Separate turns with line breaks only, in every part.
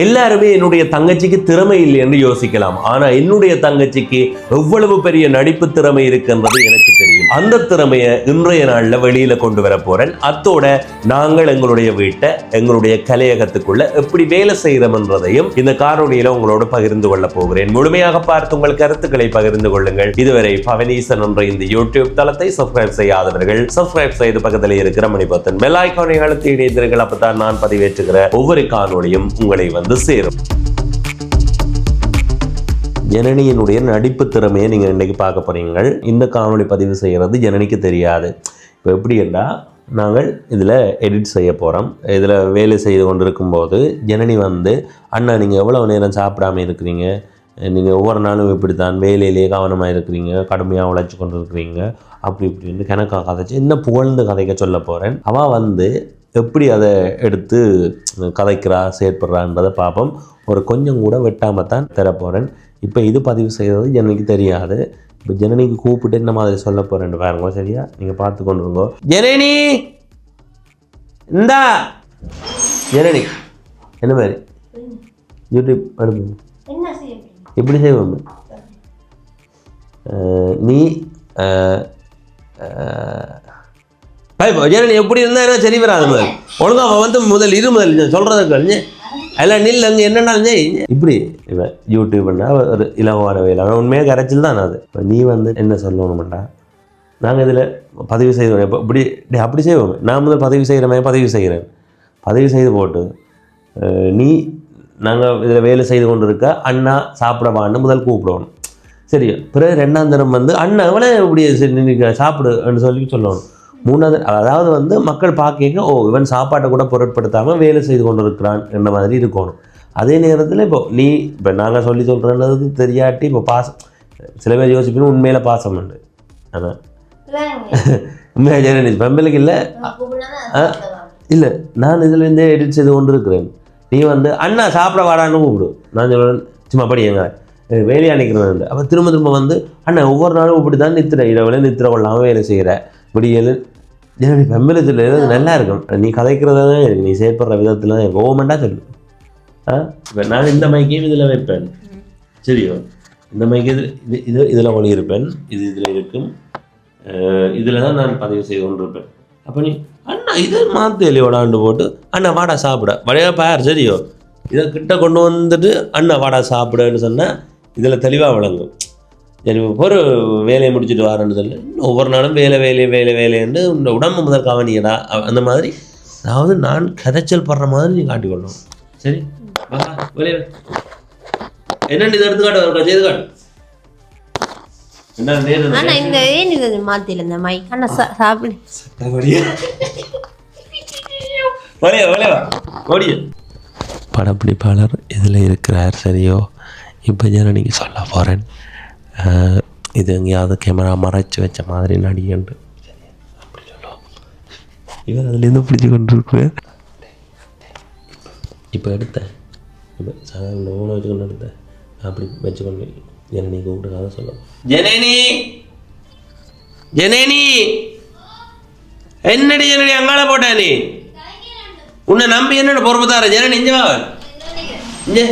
எல்லாருமே என்னுடைய தங்கச்சிக்கு திறமை இல்லை என்று யோசிக்கலாம். ஆனா என்னுடைய தங்கச்சிக்கு எவ்வளவு பெரிய நடிப்பு திறமை இருக்குன்றது எனக்கு தெரியும். அந்த திறமையை இன்றைய நாள்ல வெளியில கொண்டு வர போறேன். அத்தோட நாங்கள் எங்களுடைய வீட்டை எங்களுடைய கலையகத்துக்குள்ள எப்படி வேலை செய்யறோம்ன்றதையும் இந்த காணொலியில உங்களோட பகிர்ந்து கொள்ள போகிறேன். முழுமையாக பார்த்து உங்கள் கருத்துக்களை பகிர்ந்து கொள்ளுங்கள். இதுவரை பவனீசன் என்ற இந்த யூடியூப் தளத்தை சப்ஸ்கிரைப் செய்யாதவர்கள் சப்ஸ்கிரைப் செய்து பக்கத்தில் இருக்கிற மணி பட்டன் பெல் ஐகானை அழுத்தி இணைந்தீர்கள். அப்பதான் நான் பதிவேற்றுகிற ஒவ்வொரு காணொலியும் உங்களை வந்து சேரும். ஜனனியினுடைய நடிப்பு திறமையை நீங்க இன்னைக்கு பார்க்க போறீங்க. இந்த காணொலி பதிவு செய்யறது ஜனனிக்கு தெரியாது. இப்போ எப்படி என்றால், நாங்கள் இதில் எடிட் செய்ய போகிறோம். இதில் வேலை செய்து கொண்டிருக்கும் போது ஜனனி வந்து, அண்ணா நீங்கள் எவ்வளோ நேரம் சாப்பிடாமல் இருக்கிறீங்க, நீங்கள் ஒவ்வொரு நாளும் இப்படி தான் வேலையிலேயே கவனமாக இருக்கிறீங்க, கடுமையாக உழைச்சி கொண்டு இருக்கிறீங்க, அப்படி இப்படின்னு கணக்காக கதைச்சு இன்னும் புகழ்ந்து கதைக்க சொல்ல போகிறேன். அவள் வந்து எப்படி அதை எடுத்து கதைக்கிறா செயற்படுறான்றதை பார்ப்போம். ஒரு கொஞ்சம் கூட வெட்டாமல் தான் தரப்போகிறேன். இப்போ இது பதிவு செய்கிறது ஜனனிக்கு தெரியாது. இப்போ ஜனனிக்கு கூப்பிட்டு இந்த மாதிரி சொல்ல போகிறேன் பாருங்க. சரியா, நீங்கள் பார்த்து கொண்டு இருங்கோ. ஜனனி இந்தா, ஜனனி என்ன மாதிரி யூடியூப் அனுப்புங்க. இப்படி செய்வோம். நீ ஜனனி எப்படி இருந்தா சரி வராது. மாதிரி ஒழுங்கா வந்து முதல் சொல்றதுக்கு எல்லாம் நில் அங்கே என்னன்னாலும் இப்படி இவன் யூடியூப்னா ஒரு இலவான வேலை உண்மையாக கரைச்சல் தான். அது இப்போ நீ வந்து என்ன சொல்லணும்டா, நாங்கள் இதில் பதிவு செய்வோம். இப்போ இப்படி அப்படி செய்வோம். நான் முதல் பதிவு செய்கிறமே பதிவு செய்கிறேன். பதிவு செய்து போட்டு நீ நாங்கள் இதில் வேலை செய்து கொண்டு இருக்க அண்ணா சாப்பிடவான்னு முதல் கூப்பிடணும். சரி, பிறகு ரெண்டாம் தினம் வந்து அண்ணா எவ்வளோ இப்படி சாப்பிடுன்னு சொல்லி சொல்லணும். மூணாவது, அதாவது வந்து மக்கள் பார்க்க, ஓ இவன் சாப்பாட்டை கூட பொருட்படுத்தாமல் வேலை செய்து கொண்டு இருக்கிறான் என்ற மாதிரி இருக்கணும். அதே நேரத்தில் இப்போ நாங்கள் சொல்லி சொல்கிறேன்னது தெரியாட்டி இப்போ பாசம் சில பேர் யோசிப்பினும் உண்மையில் பாசம் உண்டு. ஆனால் உண்மையாக ஜனனி பெம்பலுக்கு இல்லை நான் இதில் இருந்தே எடிட் செய்து கொண்டு இருக்கிறேன். நீ வந்து அண்ணா சாப்பிட வாடான்னு கூப்பிடு. நான் சொல்கிறேன் சும்மா படிங்க வேலையாக நிற்கிறேன். அப்போ திரும்ப வந்து அண்ணா ஒவ்வொரு நாளும் இப்படி தான் நித்திர இரவில் நித்திர கொள்ளாமல் வேலை செய்கிற இப்படி ஜனனி பெம்பலத்தில் நல்லா இருக்கும். நீ கதைக்கிறதா தான் இருக்கு, நீ செயற்படுற விதத்தில் தான் இருக்கு. ஓமெண்டா சொல்லு. இப்போ நான் இந்த மைக்கையும் இதில் வைப்பேன். சரியோ, இந்த மைக்கு இதில் ஒளி இருப்பேன். இதில் இருக்கும். இதில் தான் நான் பதிவு செய்து கொண்டு இருப்பேன். அப்போ நீ அண்ணா இதை மாற்று எலியோடாண்டு போட்டு அண்ணா வாடா சாப்பிட வளையா பார். சரியோ, இதை கிட்ட கொண்டு வந்துட்டு அண்ணா வாடா சாப்பிடுன்னு சொன்னால் இதில் தெளிவாக விளங்கும். ஒரு வேலையை முடிச்சுட்டு வரேன்னு சொல்லி ஒவ்வொரு நாளும் வேலைன்னு இந்த உடம்பு முதல் கவனியடா அந்த மாதிரி. அதாவது நான் கதைச்சல் படுற மாதிரி நீ காட்டிக்கொள்ளணும். சரி, வெளியே என்னென்னு இதை எடுத்துக்காட்டு ஒரு செய்து காட்டு. படப்பிடிப்பாளர் இதில் இருக்கிறார். சரியோ, இப்போ ஜனனிக்கு சொல்ல போகிறேன். இது எங்கேயாவது கேமரா மறைச்சி வச்ச மாதிரி நடிகண்டு அப்படி சொல்லுவோம். இவர் அதுலேருந்து பிடிச்சி கொண்டு இருக்குவேன். இப்போ எடுத்தேன், இப்போ சாதாரண ஊனை வச்சுக்கொண்டு எடுத்தேன். அப்படி வச்சுக்கொண்டு ஜனனி கூப்பிட்டுக்காக சொல்லுவோம். ஜனனி ஜனனி என்னடி ஜனனி அங்கால போட்டா நீ உன்னை நம்பி என்னோட பொறுப்பு தார ஜனனி இஞ்சவா இஞ்சே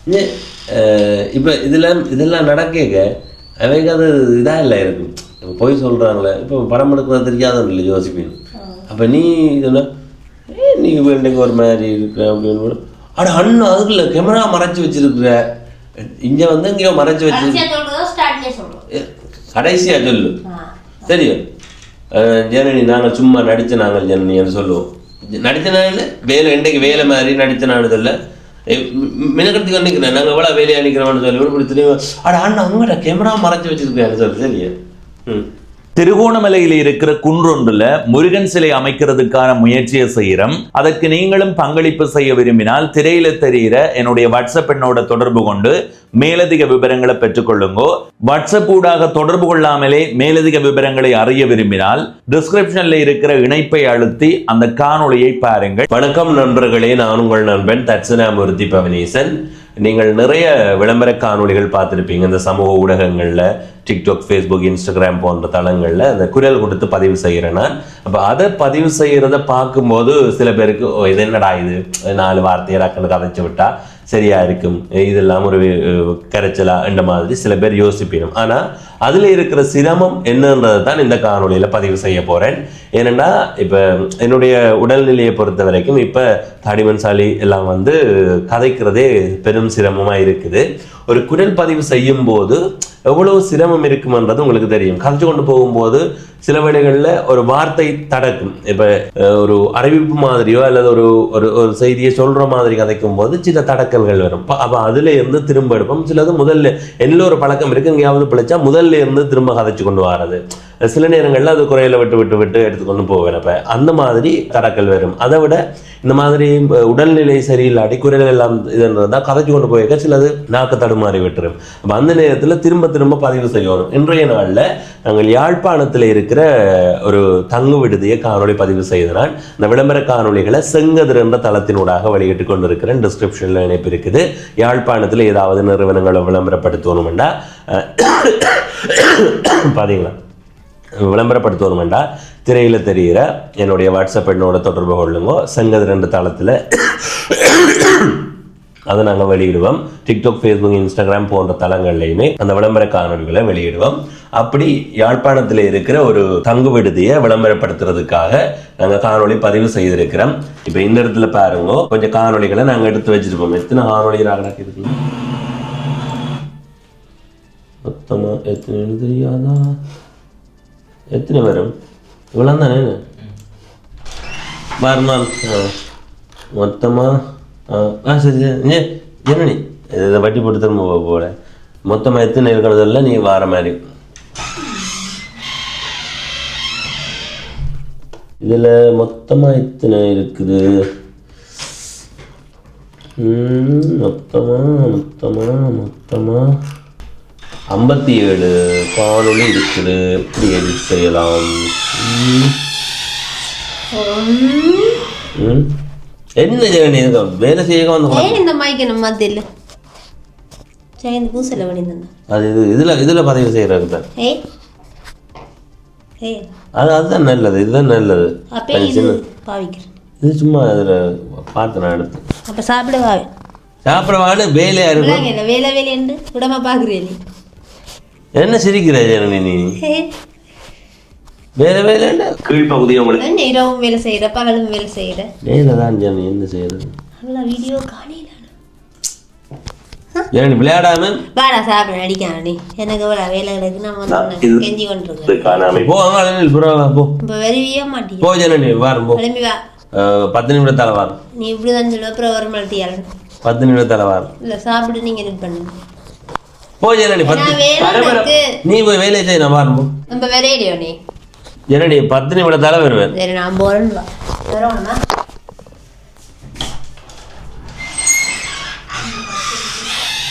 இஞ்சே. இப்போ இதெல்லாம் நடக்க அவைக்கு அது இதாக இல்லை இருக்கும். இப்போ போய் சொல்கிறாங்களே, இப்போ படம் எடுக்கிறது தெரியாதவன் இல்லை யோசிப்பேன். அப்போ நீ இதெல்லாம் நீ இன்றைக்கு ஒரு மாதிரி இருக்கிற அப்படின்னு அட அண்ணா அதுக்குள்ள கேமரா மறைச்சி வச்சிருக்கிற இங்கே வந்து இங்கேயோ மறைச்சி வச்சு கடைசியாக சொல்லு. சரியா ஜனனி, நாங்கள் சும்மா நடித்த நாங்கள் ஜனனி என்று சொல்லுவோம். நடித்த நாள் வேலை இன்றைக்கு வேலை மாதிரி நடித்த நாள் இல்லை மினக்கத்துக்கு நிற்கிறேன். நாங்கள் எவ்வளோ வேலையாக நிற்கிறோம்னு சொல்லி இப்படி தெரியும். அட அண்ணா உங்கள்கிட்ட கேமரா மறைச்சி வச்சிருக்கேன் சொல்லி. சரியா,
திருகோணமலையில் இருக்கிற குன்றொன்றுல முருகன் சிலை அமைக்கிறதுக்கான முயற்சியை செய்யறோம். அதற்கு நீங்களும் பங்களிப்பு செய்ய விரும்பினால் திரையில தெரிகிற என்னுடைய வாட்ஸ்அப் எண்ணோட தொடர்பு கொண்டு மேலதிக விவரங்களை பெற்றுக்கொள்ளுங்கோ. வாட்ஸ்அப் ஊடாக தொடர்பு கொள்ளாமலே மேலதிக விவரங்களை அறிய விரும்பினால் டிஸ்கிரிப்ஷன்ல இருக்கிற இணைப்பை அழுத்தி அந்த காணொளியை பாருங்கள்.
வணக்கம் நண்பர்களே, நான் உங்கள் நண்பன் தட்சிணாமூர்த்தி பவனீசன். நீங்கள் நிறைய விளம்பர காணொளிகள் பார்த்துருப்பீங்க இந்த சமூக ஊடகங்களில்.
டிக்டாக், ஃபேஸ்புக், இன்ஸ்டாகிராம் போன்ற தளங்களில் அந்த குரல் கொடுத்து பதிவு செய்கிறேன் நான். அப்போ அதை பதிவு செய்கிறத பார்க்கும்போது சில பேருக்கு இது என்னடா இது 4 வார்த்தையை டக்குன்னு கதைச்சு விட்டா சரியா இருக்கும், இதெல்லாம் ஒரு கரைச்சலா என்ற மாதிரி சில பேர் யோசிப்பிடும். ஆனால் அதில் இருக்கிற சிரமம் என்னன்றது தான் இந்த காணொலியில் பதிவு செய்ய போகிறேன். ஏனென்னா இப்போ என்னுடைய உடல்நிலையை பொறுத்த வரைக்கும் இப்போ தடிமன்சாலி எல்லாம் வந்து கதைக்கிறதே பெரும் சிரமமாக இருக்குது. ஒரு குரல் பதிவு செய்யும் போது எவ்வளவு சிரமம் இருக்குமன்றது உங்களுக்கு தெரியும். கதைச்சு கொண்டு போகும்போது சில வேளைகளில் ஒரு வார்த்தை தடக்கும். இப்போ ஒரு அறிவிப்பு மாதிரியோ அல்லது ஒரு ஒரு செய்தியை சொல்கிற மாதிரி கதைக்கும் போது சில தடக்கல்கள் வரும். அப்போ அதில் இருந்து திரும்ப எடுப்போம். சிலது முதல்ல என்ன ஒரு பழக்கம் இருக்குது, எங்கேயாவது பிழைச்சா முதல்ல இருந்து திரும்ப கதைச்சு கொண்டு வர்றது. சில நேரங்களில் அது குறையில விட்டு எடுத்துக்கொண்டு போவேன். அப்போ அந்த மாதிரி தடக்கல் வரும். அதை விட இந்த மாதிரி உடல்நிலை சரியில்லாட்டி குரல் எல்லாம் இதுன்றதா கதைச்சு கொண்டு போயிருக்க சிலது நாக்கு தடுமாறி விட்டுரும். அப்போ அந்த நேரத்தில் திரும்ப பதிவு செய்யணும். இன்றைய நாளில் நாங்கள் யாழ்ப்பாணத்தில் இருக்கிற ஒரு தங்கு விடுதியை காணொலி பதிவு செய்தனால் இந்த விளம்பர காணொலிகளை செங்கதிர் என்ற தளத்தினூடாக வெளியிட்டு கொண்டிருக்கிறேன். டிஸ்கிரிப்ஷனில் இணைப்பு இருக்குது. யாழ்ப்பாணத்தில் ஏதாவது நிறுவனங்களை விளம்பரப்படுத்தணும்டா பார்த்தீங்களா, விளம்பரப்படுத்தணும்டா திரையில் தெரிகிற என்னுடைய வாட்ஸ்அப் எண்ணோட தொடர்பு கொள்ளுங்க. செங்கதிர் என்ற தளத்தில் அதை நாங்கள் வெளியிடுவோம். டிக்டாக், ஃபேஸ்புக், இன்ஸ்டாகிராம் போன்ற தளங்கள்லையுமே அந்த விளம்பர காணொலிகளை வெளியிடுவோம். அப்படி யாழ்ப்பாணத்தில் இருக்கிற ஒரு தங்கு விடுதியை விளம்பரப்படுத்துறதுக்காக நாங்கள் காணொலி பதிவு செய்திருக்கிறோம். இப்போ இந்த இடத்துல பாருங்க, கொஞ்சம் காணொலிகளை நாங்கள் எடுத்து வச்சிருப்போம். எத்தனை காணொலிகளாக இருக்கு மொத்தமாக எத்தனை தெரியாதா, எத்தனை வரும் இவ்வளோ தானே வரணும் மொத்தமாக. சரி சரி ஜனனி இதை வட்டி போட்டு திரும்ப போல மொத்தமாக எத்தனை இருக்கிறதெல்லாம் நீ வார மாதிரி. இதில் மொத்தமாக எத்தனை இருக்குது, மொத்தமாக 57 காணொலி இருக்குது. இப்படி எடிட் செய்யலாம். என்ன ஜனனி வேலை செய்ய அது இதுல பதிவு செய்யறது தான். அதுதான் நல்லது, இதுதான் நல்லது. இது சும்மா அதுல பார்த்து நான் எடுத்து சாப்பிடவாடு வேலையா இருக்கும். என்ன சிரிக்கிற ஜனனி நீ? வேலை கீழ்பகுதி உங்களுக்கு
இரவும் வேலை செய்யற, பகலும் வேலை செய்யற.
வேலைதான் ஜனனி, என்ன செய்யறது?
வீடியோ காணல
ஜனனி விளையாடாம
வாடா சாப்பிட அடிக்காம நீ எனக்கு வேலை கிடக்கு. நான் கெஞ்சி கொண்டிருக்கேன்.
போ போ
இப்ப வருவியே மாட்டீங்க.
போ ஜனனி வாரம் போ.
கிளம்பி வா.
10 நிமிடத்தால வாரம்.
நீ இப்படிதான் சொல்லுவ, அப்புறம் வர மாட்டியால.
10 நிமிடத்தால வாரம்.
இல்ல சாப்பிட்டு நீங்க என்ன பண்ணுங்க.
போ ஜனனி. நீ போய் வேலை செய்ய நான் வாரம் போ.
நம்ம வேலையிலையோ நீ
ஜனனி 10 நிமிடத்தால வருவேன்.
சரி நான் போறேன். வரணுமா?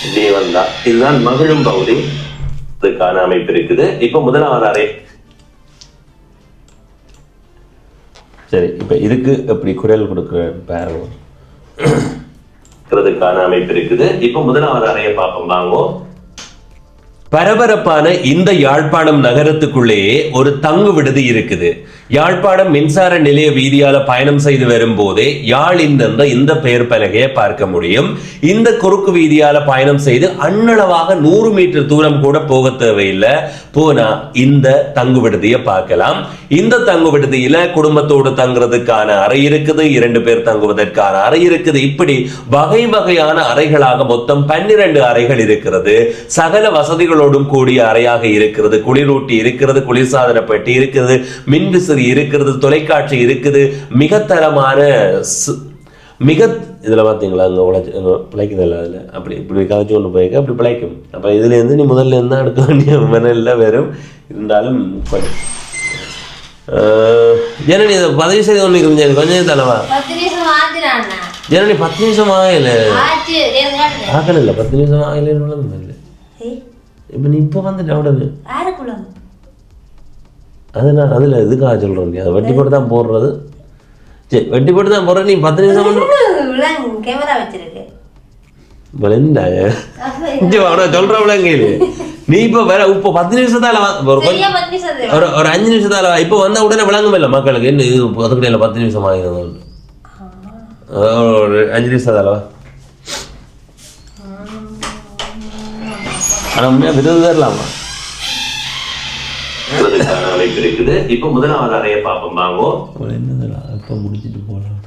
இதே வந்தா இதுதான் மகிழும் பகுதி. இதுக்கான அமைப்பு இருக்குது. இப்ப முதலாவது அறை. சரி, இப்ப இதுக்கு எப்படி குரல் கொடுக்குறேன் பாருங்க. அமைப்பு இருக்குது. இப்ப முதலாவது அறையை பார்ப்போம் வாங்கோ. பரபரப்பான இந்த யாழ்ப்பாணம் நகரத்துக்குள்ளேயே ஒரு தங்கு விடுதி இருக்குது. யாழ்ப்பாணம் மின்சார நிலைய வீதியால பயணம் செய்து வரும்போதே யாழ் என்ற இந்த பெயர் பலகையை பார்க்க முடியும். இந்த குறுக்கு வீதியால பயணம் செய்து அண்ணளவாக 100 மீட்டர் தூரம் கூட போக தேவையில்லை. போனா இந்த தங்கு விடுதியை பார்க்கலாம். இந்த தங்கு விடுதியில குடும்பத்தோடு தங்குறதுக்கான அறை இருக்குது, 2 பேர் தங்குவதற்கான அறை இருக்குது. இப்படி வகை வகையான அறைகளாக மொத்தம் 12 அறைகள் இருக்கிறது. சகல வசதிகளோடும் கூடிய அறையாக இருக்கிறது. குளிரூட்டி இருக்கிறது, குளிர்சாதன பெட்டி இருக்கிறது, மின்விசிறி இருக்கிறது, தொலைக்காட்சி இருக்குது. மிக தரமான இதுல பாத்தீங்களா அங்க பிழைக்குது இல்லை அதுல அப்படி இப்படி கதைச்சு கொண்டு போயிருக்க அப்படி பிழைக்கும். அப்ப இதுல இருந்து நீ முதல்ல இருந்தா எடுக்க வேண்டிய மனல்ல வெறும் இருந்தாலும் ஜனனி இதை பதிவு செய்து கொண்டு கொஞ்சம் தலைவா ஜனனி 10 நிமிஷம் ஆகல ஆகல இல்லை 10 நிமிஷம் ஆகல இல்லை. இப்ப நீ இப்ப வந்துட்டு உடனே அது நான் அதுல எதுக்காக சொல்றேன், அதை வெட்டி போட்டு தான் போடுறது. சரி வெட்டி போட்டு தான் போடுற. நீ 10 நிமிஷம் சொல்றவங்க
நீ இப்போ வேற இப்போ 10 நிமிஷத்தால
சரியா 10 நிமிஷம் தான்.
ஒரு 5 நிமிஷத்தால இப்போ வந்தா உடனே விளங்கும் இல்லை மக்களுக்கு என்ன இது அதுக்கிட்ட 10 நிமிஷம் ஆகிறது ஒரு 5 நிமிஷத்தால ஆனா உண்மையா விருது தரலாமா இருக்குது. இப்போ முதலாவது அறைய பார்ப்போம் வாங்கோ. என்னது இப்போ முடிச்சிட்டு போகலாம்.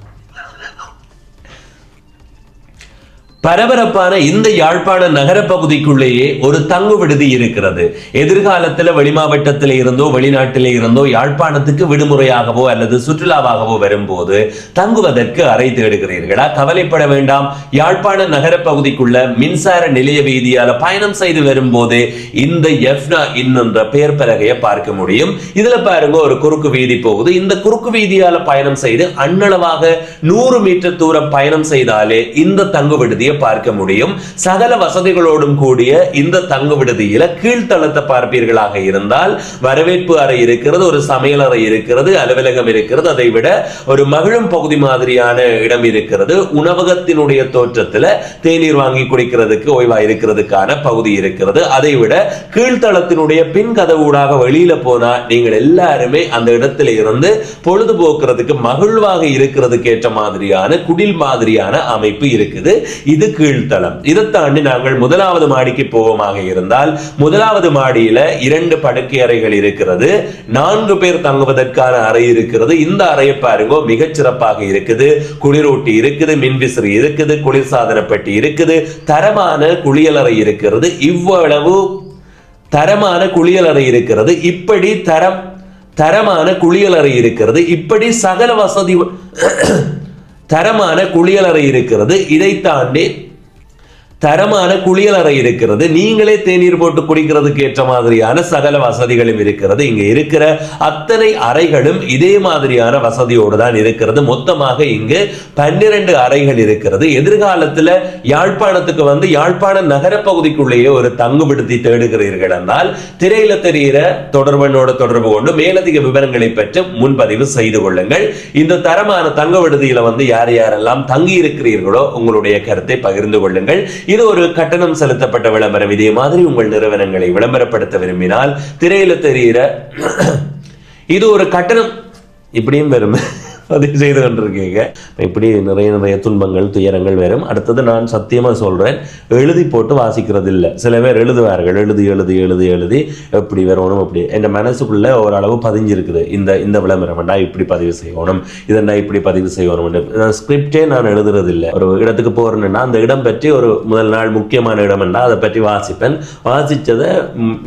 பரபரப்பான இந்த யாழ்ப்பாண நகர பகுதிக்குள்ளேயே ஒரு தங்கு விடுதி இருக்கிறது. எதிர்காலத்துல வெளிமாவட்டத்தில இருந்தோ வெளிநாட்டிலே இருந்தோ யாழ்ப்பாணத்துக்கு விடுமுறையாகவோ அல்லது சுற்றுலாவாகவோ வரும்போது தங்குவதற்கு அறை தேடுகிறீர்களா? கவலைப்பட வேண்டாம். யாழ்ப்பாண நகர பகுதிக்குள்ள மின்சார நிலைய வீதியால பயணம் செய்து வரும்போது இந்த எஃப்னா என்ற பெயர் பலகையை பார்க்க முடியும். இதுல பாருங்க ஒரு குறுக்கு வீதி போகுது. இந்த குறுக்கு வீதியால பயணம் செய்து அண்ணளவாக 100 மீட்டர் தூரம் பயணம் செய்தாலே இந்த தங்கு விடுதியை பார்க்க முடியும். சகல வசதிகளோடும் கூடிய இந்த தங்கு விடுதியில கீழ்த்தளத்தை பார்ப்பீர்களாக இருந்தால் வரவேற்பு அறை இருக்கிறது, ஒரு சமையல் அறை இருக்கிறது, அலுவலகம் இருக்கிறது, அதை விட ஒரு மகிழும் பகுதி மாதிரியான இடம் இருக்கிறது. உணவகத்தினுடைய தோற்றத்துல தேநீர் வாங்கி குடிக்கிறதுக்கு ஓய்வா இருக்கிறதுக்கான பகுதி இருக்கிறது. அதை விட கீழ்த்தளத்தினுடைய பின் கதவூடாக வெளியில போனா நீங்கள் எல்லாருமே அந்த இடத்துல இருந்து பொழுதுபோக்குறதுக்கு மகிழ்வாக இருக்கிறதுக்கு ஏற்ற மாதிரியான குடில் மாதிரியான அமைப்பு இருக்குது. இது கீழ்த்தளம். இதை தாண்டி நாங்கள் முதலாவது மாடிக்கு போவோமாக இருந்தால் முதலாவது மாடியில 2 படுக்கை அறைகள் இருக்கிறது. 4 பேர் தங்குவதற்கான அறை இருக்கிறது. இந்த அறையை பாருங்க மிகச் சிறப்பாக இருக்குது. குளிரூட்டி இருக்குது, மின்விசிறி இருக்குது, குளிர்சாதன பெட்டி இருக்குது, தரமான குளியலறை இருக்கிறது. இவ்வளவு தரமான குளியலறை இருக்கிறது. இப்படி தரமான குளியலறை இருக்கிறது. இப்படி சகல வசதி தரமான குளியலறை இருக்கிறது. இதை தாண்டி தரமான குளியலறை இருக்கிறது. நீங்களே தேநீர் போட்டு குடிக்கிறதுக்கு ஏற்ற மாதிரியான சகல வசதிகளும் இருக்கிறது. இங்க இருக்கிற அத்தனை அறைகளும் இதே மாதிரியான வசதியோடு தான் இருக்கிறது. மொத்தமாக இங்கு 12 அறைகள் இருக்கிறது. எதிர்காலத்துல யாழ்ப்பாணத்துக்கு வந்து யாழ்ப்பாண நகர பகுதிக்குள்ளேயே ஒரு தங்கு விடுதி தேடுகிறீர்கள் என்றால் திரையில தெரிகிற தொடர்பு கொண்டு மேலதிக விவரங்களை பெற்று முன்பதிவு செய்து கொள்ளுங்கள். இந்த தரமான தங்கு விடுதியில வந்து யாரெல்லாம் தங்கி இருக்கிறீர்களோ உங்களுடைய கருத்தை பகிர்ந்து கொள்ளுங்கள். இது ஒரு கட்டணம் செலுத்தப்பட்ட விளம்பரம். இதே மாதிரி உங்கள் நிறுவனங்களை விளம்பரப்படுத்த விரும்பினால் திரையில தெரிகிற இது ஒரு கட்டணம் இப்படியும் வரும் பதிவு செய்து கொண்டிருக்கீங்க. இப்படி நிறைய துன்பங்கள் துயரங்கள் வரும். அடுத்தது நான் சத்தியமா சொல்றேன், எழுதி போட்டு வாசிக்கிறது இல்லை. சில பேர் எழுதுவார்கள், எழுதி எப்படி வரணும் அப்படி என் மனசுக்குள்ள ஓரளவு பதிஞ்சிருக்குது. இந்த விளம்பரம்டா இப்படி பதிவு செய்யணும், இதெண்டா இப்படி பதிவு செய்யணும். ஸ்கிரிப்டே நான் எழுதுறது இல்லை. ஒரு இடத்துக்கு போறேன்னா அந்த இடம் பற்றி ஒரு முதல் நாள் முக்கியமான இடம்டா அதை பற்றி வாசிப்பேன். வாசிச்சதை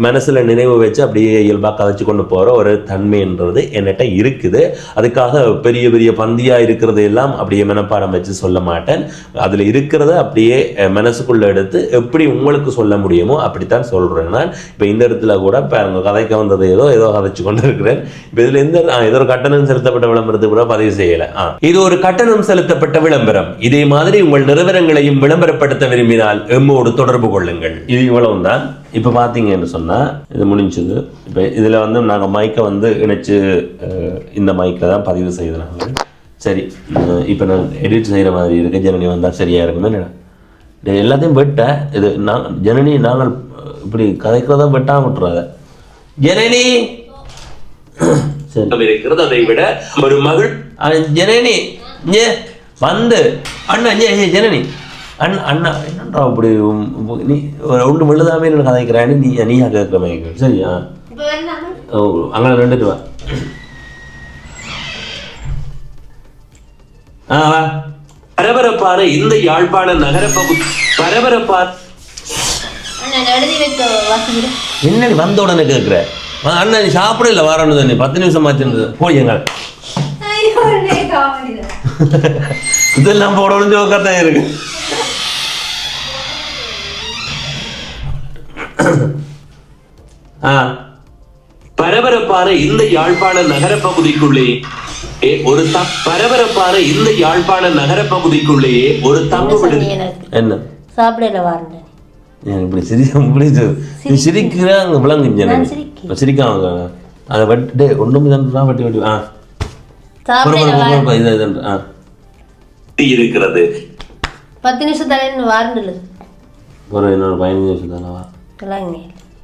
மனசுல நினைவு வச்சு அப்படியே இயல்பா கதைச்சு கொண்டு போற ஒரு தன்மைன்றது என்கிட்ட இருக்குது. அதுக்காக பெரிய பந்தியா இருக்கிறது எல்லாம் அப்படியே மனப்பாடம் வச்சு சொல்ல மாட்டேன். அதுல இருக்கிறத அப்படியே மனசுக்குள்ள எடுத்து எப்படி உங்களுக்கு சொல்ல முடியுமோ அப்படித்தான் சொல்றேன். நான் இப்ப இந்த இடத்துல கூட பாருங்க கதைக்க வந்தது ஏதோ கதைச்சு கொண்டு இருக்கிறேன். இப்ப இதுல ஏதோ ஒரு கட்டணம் செலுத்தப்பட்ட விளம்பரத்தை கூட பதிவு செய்யல. இது ஒரு கட்டணம் செலுத்தப்பட்ட விளம்பரம். இதே மாதிரி உங்கள் நிறுவனங்களையும் விளம்பரப்படுத்த விரும்பினால் எம்மோடு தொடர்பு கொள்ளுங்கள். இது இவ்வளவுதான். இப்போ பார்த்தீங்கன்னு சொன்னால் இது முடிஞ்சது. இப்போ இதில் வந்து நாங்கள் மைக்கை வந்து இணைச்சு இந்த மைக்கில் தான் பதிவு செய்தாங்க. சரி, இப்போ நான் எடிட் செய்கிற மாதிரி இருக்கு. ஜனனி வந்தால் சரியாக இருக்குமே. எல்லாத்தையும் வெட்ட இது ஜனனி நாங்கள் இப்படி கதைக்கிறதா வெட்டாம விட்டுறாத ஜனனி. சரி இருக்கிறது. அதை விட ஒரு மகள் ஜனனி வந்து அண்ணா ஜனனி அண்ணா என்னன்றா அப்படி நீ ஒன்று மெழுதாமே கதைக்கிறான்னு நீயா கேட்குற மாதிரி. சரியா அங்கே 2 ரூபா பரபரப்பான இந்த யாழ்ப்பாண நகர பகுதி என்ன வந்த உடனே கேட்குற அண்ணா நீ சாப்பிட இல்லை வரணும் தானே 10 நிமிஷம் ஆச்சு போய் எங்க இதெல்லாம் போட ஒழிஞ்ச உட்காத்தான் இருக்கு. பரபரப்பான இந்த யாழ்ப்பாண நகர பகுதிக்குள்ளேயே ஒரு தங்கு விடுதி. என்ன
சாப்பிடல வாரேன்
இப்படி சிரிக்கிறாங்க விளங்கு சிரிக்காங்க. அதை வெட்டு ஒன்றும் வெட்டி இருக்கிறது.
10 நிமிஷம் தானே வாரண்டில்
ஒரு இன்னொரு 15 நிமிஷம் தானவா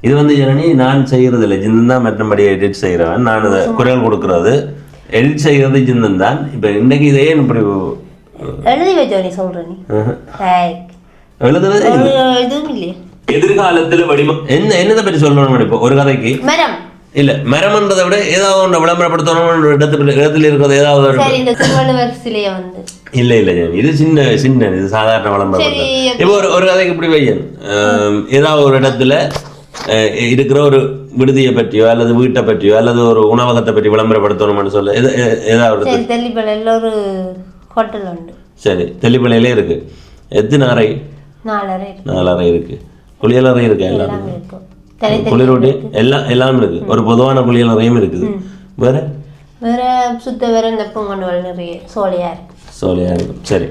இது வந்து ஜனனி நான் செய்கிறது இல்லை, ஜிந்தன் தான் மற்றபடி எடிட் செய்கிறவன். நான் அதை குரல் கொடுக்கறது எடிட் செய்கிறது ஜிந்தன் தான். இப்போ இன்னைக்கு இதே இப்படி
எழுதி வச்சோ நீ சொல்ற நீ
எழுதுறது
எதுவும் இல்லையே.
எதிர்காலத்துல
என்னதை பற்றி சொல்லணும் இப்போ ஒரு கதைக்கு?
மரம்
இல்ல, மரம்ன்றதை விட ஏதாவது ஒன்று விளம்பரப்படுத்தணும் இடத்துல இருக்கிறது ஏதாவது இல்ல இல்ல இது சின்ன இது சாதாரண விளம்பரம். இப்போ ஒரு கதைக்கு இப்படி வையன், ஏதாவது ஒரு இடத்துல இருக்கிற ஒரு விடுதியை பற்றியோ அல்லது வீட்டை பற்றியோ அல்லது ஒரு உணவகத்தை பற்றி விளம்பரப்படுத்தணும்னு சொல்ல ஏதாவது
ஒரு ஹோட்டல் உண்டு.
சரி, தெல்லிப்பள்ளியிலே இருக்கு. எத்தனை அறை? 4 அறை இருக்கு. குளியலறை இருக்கு, எல்லாம் குளிரோட்டி எல்லாம் இருக்கு. ஒரு பொதுவான குளியலறையும் இருக்குது. வேற
சுத்த வேற இந்த பூங்கொண்டு நிறைய சோலையா
இருக்கு. சரி,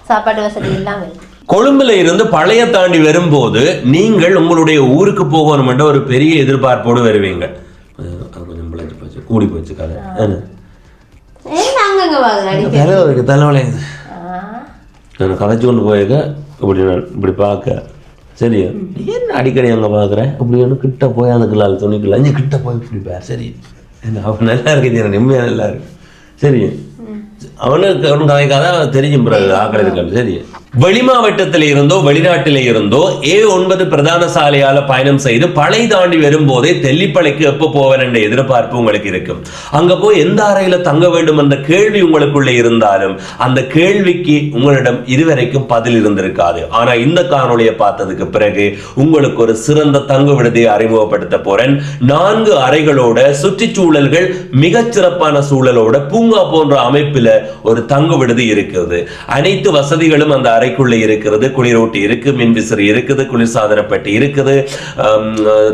சாப்பாடு வசதி எல்லாம் இருக்கு.
கொழும்புல இருந்து பழைய தாண்டி வரும்போது நீங்கள் உங்களுடைய ஊருக்கு போகணும் என்ற ஒரு பெரிய எதிர்பார்ப்போடு வருவீங்க. கொஞ்சம் பிழைச்சு போச்சு, கூடி போச்சு கதை. தலைவலி கதைச்சு கொண்டு போயிருக்க இப்படி பார்க்க. சரி, நீ என்ன அடிக்கடி அங்கே பார்க்குறேன் அப்படின்னு கிட்ட போய் அந்த கிளால் துணிக்கல இங்கே கிட்ட போய் பிடிப்பார். சரி, அவன் நல்லா இருக்கு, நிம்மதியாக நல்லா இருக்கு. சரி, அவனுக்கு கதைக்காக தெரியும் பிறகு ஆக்கிறது. சரி, வெளி மாவட்டத்தில் இருந்தோ வெளிநாட்டிலே இருந்தோ A9 பிரதான சாலையால பயணம் செய்து பழை தாண்டி வரும்போதே தெல்லிப்பளைக்கு எப்போ போவேன் என்ற எதிர்பார்ப்பு உங்களுக்கு இருக்கும். அங்க போய் எந்த அறையில தங்க வேண்டும் என்ற கேள்வி உங்களுக்குள்ளே இருந்தாலும் அந்த கேள்விக்கு உங்களிடம் இதுவரைக்கும் பதில் இருந்திருக்காது. ஆனா இந்த காணொலியை பார்த்ததுக்கு பிறகு உங்களுக்கு ஒரு சிறந்த தங்கு விடுதியை அறிமுகப்படுத்த போறேன். 4 அறைகளோட, சுற்றுச்சூழல்கள் மிகச்சிறப்பான சூழலோட, பூங்கா போன்ற அமைப்பில் ஒரு தங்கு விடுதி இருக்கிறது. அனைத்து வசதிகளும் அந்த அறைக்குள்ளே இருக்கிறது. குளிரூட்டி இருக்கு, மின்விசிறி இருக்குது, குளிர்சாதன பெட்டி இருக்குது,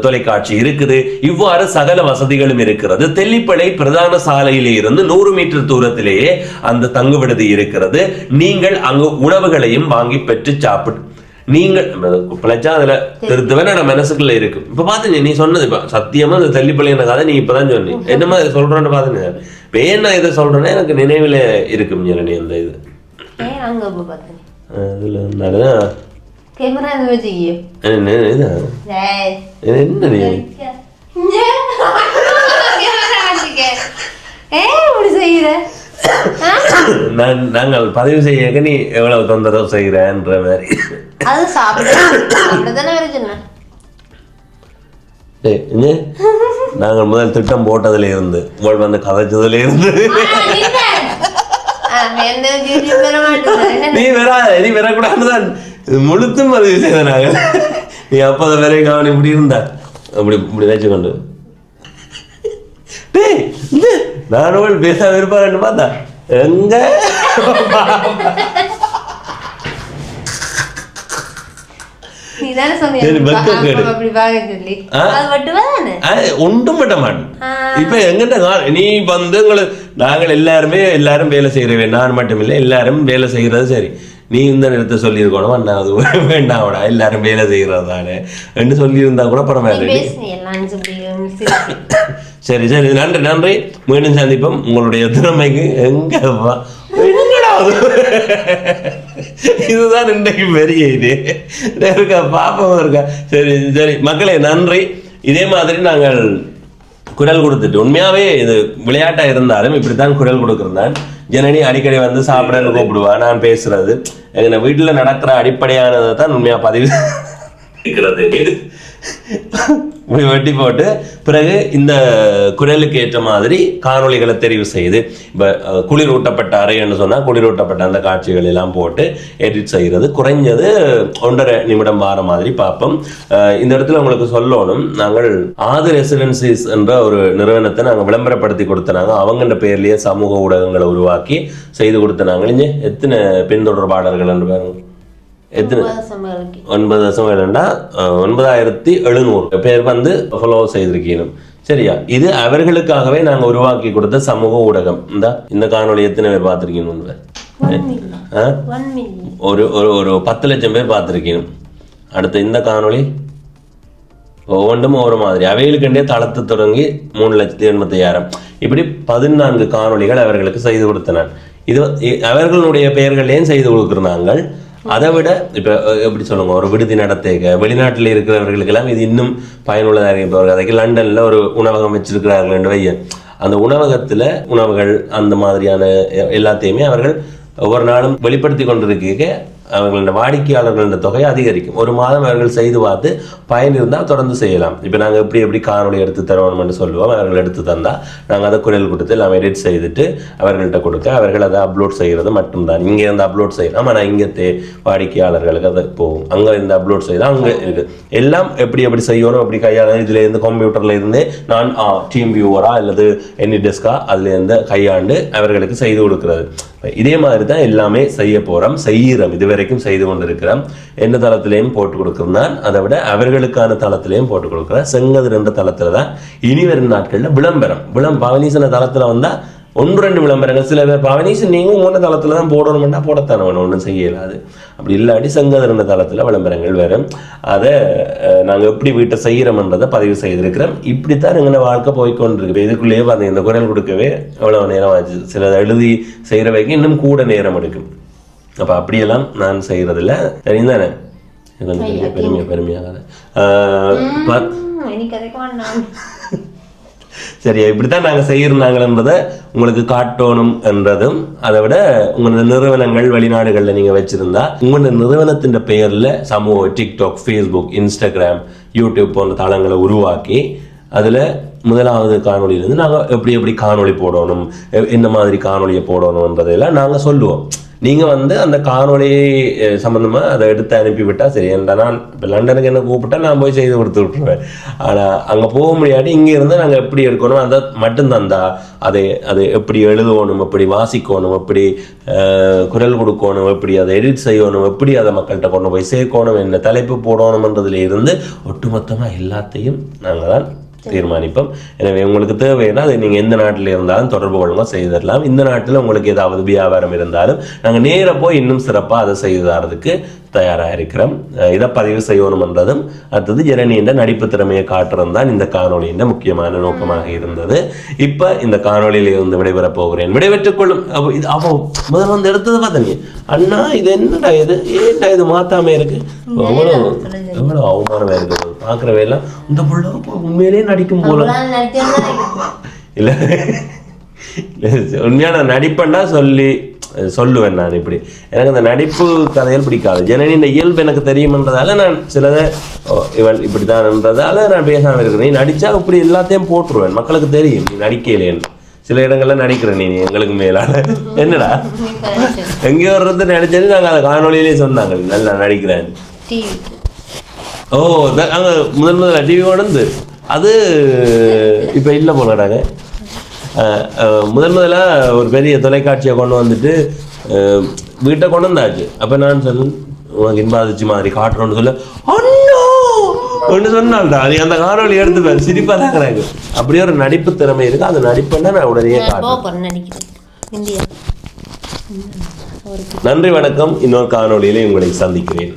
தொலைக்காட்சி இருக்குது. இவ்வாறு சகல வசதிகளும் இருக்கிறது. தெல்லிப்பளை பிரதான சாலையிலே இருந்து 100 மீட்டர் தூரத்திலேயே அந்த தங்கு விடுதி இருக்கிறது. நீங்கள் அங்கு உணவுகளையும் வாங்கி பெற்று சாப்பிட்டு நீங்கள் பிழைச்சா அதுல திருத்தவே நம்ம மனசுக்குள்ள இருக்கு. இப்ப பாத்துங்க, நீ சொன்னது இப்ப சத்தியமா அந்த தெல்லிப்பள்ளி என்ன கதை நீ இப்பதான் சொன்னி என்ன மாதிரி சொல்றேன்னு பாத்துங்க. வேணா இதை சொல்றேன்னா எனக்கு நினைவுல இருக்கும் ஜனனி அந்த இது இதுல இருந்தாலும் நாங்கள் பதிவு செய்ய நீ எவ்வளவு தொந்தரவு செய்யறன்ற மாதிரி நாங்கள் முதல் திட்டம் போட்டதுல இருந்து உங்கள் வந்து கதைச்சதுல இருந்து நீ வரக்கூடாதுதான் முழுத்தும் பதிவு செய்த நாங்கள். நீ அப்போத வேற கவனம் இப்படி இருந்தா அப்படி இப்படி வச்சுக்கொண்டு நானும் பேச விருப்பாருன்னு பார்த்தா எங்க ஒன்றும் விட மாட்டேன். இப்ப எங்கிட்ட நீ வந்து நாங்கள் எல்லாரும் வேலை செய்யறேன், நான் மட்டும் இல்லை எல்லாரும் வேலை செய்யறது. சரி, நீ இந்த நேரத்தை சொல்லியிருக்கணும், அண்ணா அது வேண்டாம்டா எல்லாரும் வேலை செய்யறது தானே என்று சொல்லியிருந்தா கூட பரவாயில்ல. சரி சரி, நன்றி. மீண்டும் சந்திப்போம். உங்களுடைய திறமைக்கு எங்கப்பா இதுதான் இன்றைக்கு பெரிய இது இருக்கா, பாப்பம் இருக்கா. சரி சரி மக்களே, நன்றி. இதே மாதிரி நாங்கள் குரல் கொடுத்துட்டு, உண்மையாவே இது விளையாட்டா இருந்தாலும் இப்படித்தான் குரல் கொடுக்குறேன். ஜனனி அடிக்கடி வந்து சாப்பிடன்னு கூப்பிடுவா, நான் பேசுறது எங்க வீட்டுல நடக்கிற அடிப்படையானதை தான் உண்மையா பதிவு இருக்கிறது. வெட்டி போட்டு பிறகு இந்த குரலுக்கு ஏற்ற மாதிரி காணொளிகளை தெரிவு செய்து, இப்போ குளிரூட்டப்பட்ட அறைன்னு சொன்னால் குளிரூட்டப்பட்ட அந்த காட்சிகள் எல்லாம் போட்டு எடிட் செய்கிறது. குறைஞ்சது 1.5 நிமிடம் வார மாதிரி பார்ப்போம். இந்த இடத்துல உங்களுக்கு சொல்லணும், நாங்கள் ஆதி ரெசிடென்சிஸ் என்ற ஒரு நிறுவனத்தை நாங்கள் விளம்பரப்படுத்தி கொடுத்தனாங்க. அவங்கன்ற பேர்லேயே சமூக ஊடகங்களை உருவாக்கி செய்து கொடுத்தனாங்க. இங்கே எத்தனை பின்தொடர்பாளர்கள் என்று பாருங்க, எத்தனை 9,700 பேர் வந்து ஃபாலோ செய்திருக்கீங்க. சரியா, இது அவர்களுக்காகவே நாங்கள் உருவாக்கி கொடுத்த சமூக ஊடகம். இந்த காணொலி எத்தனை பேர் பார்த்துருக்கீங்க? ஒரு 10 லட்சம் பேர் பார்த்துருக்கீங்க. அடுத்த இந்த காணொலி ஒவ்வொன்றும் ஒவ்வொரு மாதிரி அவைகளுக்கண்டே தளத்து தொடங்கி 3,85,000 இப்படி 14 காணொலிகள் அவர்களுக்கு செய்து கொடுத்தனர். இது அவர்களுடைய பெயர்களையும் செய்து கொடுக்குறாங்க. அதை விட இப்போ எப்படி சொல்லுங்க, ஒரு விடுதி நடத்தேக வெளிநாட்டில் இருக்கிறவர்களுக்கெல்லாம் இது இன்னும் பயனுள்ளதாக இருக்கும். இப்போ அதுக்கு லண்டனில் ஒரு உணவகம் வச்சிருக்கிறார்கள் என்று வைய, அந்த உணவகத்தில் உணவுகள் அந்த மாதிரியான எல்லாத்தையுமே அவர்கள் ஒவ்வொரு நாளும் வெளிப்படுத்தி கொண்டிருக்க அவர்களோட வாடிக்கையாளர்களோட தொகை அதிகரிக்கும். ஒரு மாதம் அவர்கள் செய்து பார்த்து பயன் இருந்தால் தொடர்ந்து செய்யலாம். இப்போ நாங்கள் எப்படி காணொலி எடுத்து தருவோம்னு சொல்லுவோம், அவர்கள் எடுத்து தந்தால் நாங்கள் அதை குரல் கொடுத்து எல்லாம் எடிட் செய்துட்டு அவர்கள்ட்ட கொடுக்க அவர்கள் அதை அப்லோட் செய்கிறது மட்டும்தான். இங்கே இருந்து அப்லோட் செய்யலாம், ஆனால் இங்கே வாடிக்கையாளர்களுக்கு அதை போகும். அங்கே இருந்து அப்லோட் செய்தால் அங்கே இருக்குது எல்லாம் எப்படி செய்யணும், அப்படி கையாள இதில் இருந்து கம்ப்யூட்டரில் இருந்து நான் டீம் வியூவரா அல்லது எனி டெஸ்கா அதுலேருந்து கையாண்டு அவர்களுக்கு செய்து கொடுக்குறது. இதே மாதிரி தான் எல்லாமே செய்ய போகிறோம், செய்கிறோம், இதுவரைக்கும் செய்து கொண்டிருக்கிறோம். எந்த தளத்திலையும் போட்டு கொடுக்குறோம், அதை விட அவர்களுக்கான தளத்திலையும் போட்டு கொடுக்குறேன். செங்கதிர் என்ற தளத்தில் தான் இனி வரும் நாட்களில் விளம்பரம் பவனீசன தளத்தில் வந்தால் 1-2 விளம்பரங்கள். சில பேர் பவனீசன் நீங்கள் உங்களோட தளத்தில் தான் போடணும்னா போடத்தானே வேணும், ஒன்றும் செய்யலாது. அப்படி இல்லாட்டி செங்கதிர் என்ற தளத்தில் விளம்பரங்கள் வரும். அதை நாங்கள் எப்படி வீட்டை செய்கிறோம்ன்றதை பதிவு செய்திருக்கிறோம். இப்படித்தான் எங்களை வாழ்க்கை போய்கொண்டிருக்கு. இதுக்குள்ளேயே பார்த்து இந்த குரல் கொடுக்கவே எவ்வளோ நேரம் ஆச்சு, சில எழுதி செய்கிற வைக்க இன்னும் கூட நேரம் எடுக்கும். அப்போ அப்படியெல்லாம் நான் செய்கிறதில்ல, தெரியுதானே? கொஞ்சம் பெருமையாக சரியா, இப்படித்தான் நாங்கள் செய்யிருந்தாங்கன்றதை உங்களுக்கு காட்டணும் என்றதும், அதை விட உங்களோட நிறுவனங்கள் வெளிநாடுகளில் நீங்கள் வச்சிருந்தா உங்களோட நிறுவனத்தின் பெயரில் சமூக டிக்டாக், ஃபேஸ்புக், இன்ஸ்டாகிராம், யூடியூப் போன்ற தளங்களை உருவாக்கி அதில் முதலாவது காணொலியிலேருந்து நாங்கள் எப்படி காணொலி போடணும், என்ன மாதிரி காணொலியை போடணுன்றதையெல்லாம் நாங்கள் சொல்லுவோம். நீங்கள் அந்த காணொலி சம்மந்தமாக அதை எடுத்து அனுப்பிவிட்டால் சரி. நான் இப்போ லண்டனுக்கு என்ன கூப்பிட்டா நான் போய் செய்து கொடுத்து விட்டுருவேன். ஆனால் அங்கே போக முடியாட்டி இங்கே இருந்தால் நாங்கள் எப்படி எடுக்கணும் அதை மட்டும் தந்தா அதை எப்படி எழுதணும், எப்படி வாசிக்கணும், எப்படி குரல் கொடுக்கணும், எப்படி அதை எடிட் செய்யணும், எப்படி அதை மக்கள்கிட்ட கொண்டு போய் சேர்க்கணும், என்ன தலைப்பு போடணுன்றதுல இருந்து ஒட்டுமொத்தமாக எல்லாத்தையும் நாங்கள் தான் தீர்மானிப்போம். எனவே உங்களுக்கு தேவைன்னா அதை நீங்கள் எந்த நாட்டில் இருந்தாலும் தொடர்பு கொள்ளுங்க, செய்து தரலாம். இந்த நாட்டில் உங்களுக்கு ஏதாவது வியாபாரம் இருந்தாலும் நாங்கள் நேராக போய் இன்னும் சிறப்பாக அதை செய்து தரதுக்கு தயாராக இருக்கிறோம். இதை பதிவு செய்யணும்ன்றதும் அடுத்தது ஜெரணியின் நடிப்பு திறமையை காட்டுறது தான் இந்த காணொலியின் முக்கியமான நோக்கமாக இருந்தது. இப்போ இந்த காணொலியில இருந்து விடைபெறப் போகிறேன். விடைபெற்றுக் கொள்ளும். அப்போ முதல் எடுத்தது பார்த்தீங்க, அண்ணா இது என்னடா இது மாத்தாம இருக்கு, எவ்வளோ அவமானமா இருக்கு பார்க்குறவே எல்லாம். இந்த பிள்ளை உண்மையிலேயே நடிக்கும் போல இல்லை, உண்மையான நடிப்பன்னா சொல்லுவேன். நான் இப்படி எனக்கு அந்த நடிப்பு கதைகள் பிடிக்காது. ஜனனின் இயல்பு எனக்கு தெரியும்ன்றதால நான் சிலதை இவள் இப்படித்தான்ன்றதால நான் பேசாமல் இருக்கிறேன். நீ நடிச்சா இப்படி எல்லாத்தையும் போட்டுருவேன், மக்களுக்கு தெரியும் நீ நடிக்கலேன்னு. சில இடங்கள்ல நடிக்கிறேன் நீ எங்களுக்கு மேலான என்னடா எங்கேயோ ஒரு நடிச்சது நாங்கள் அதை காணொலியிலே சொன்னாங்க நல்லா நடிக்கிறேன். அங்க முதல்ல டிவி உடந்து அது இப்போ இல்லை போலடாங்க. முதல்ல ஒரு பெரிய தொலைக்காட்சியை கொண்டு வந்துட்டு வீட்டை கொண்டு வந்தாச்சு. அப்போ நான் சொன்னேன் உனக்கு இன்பாதிச்சு மாதிரி காட்டுறோன்னு சொல்ல அண்ணோ ஒன்று சொன்னால்டா நீ அந்த காணொலி எடுத்துப்பேன் சிரிப்பாக தாங்கிறாங்க. அப்படியே ஒரு நடிப்பு திறமை இருக்கு, அந்த நடிப்புன்னா நான் உடனே காட்டுறேன். நன்றி, வணக்கம். இன்னொரு காணொலியிலே உங்களை சந்திக்கிறேன்.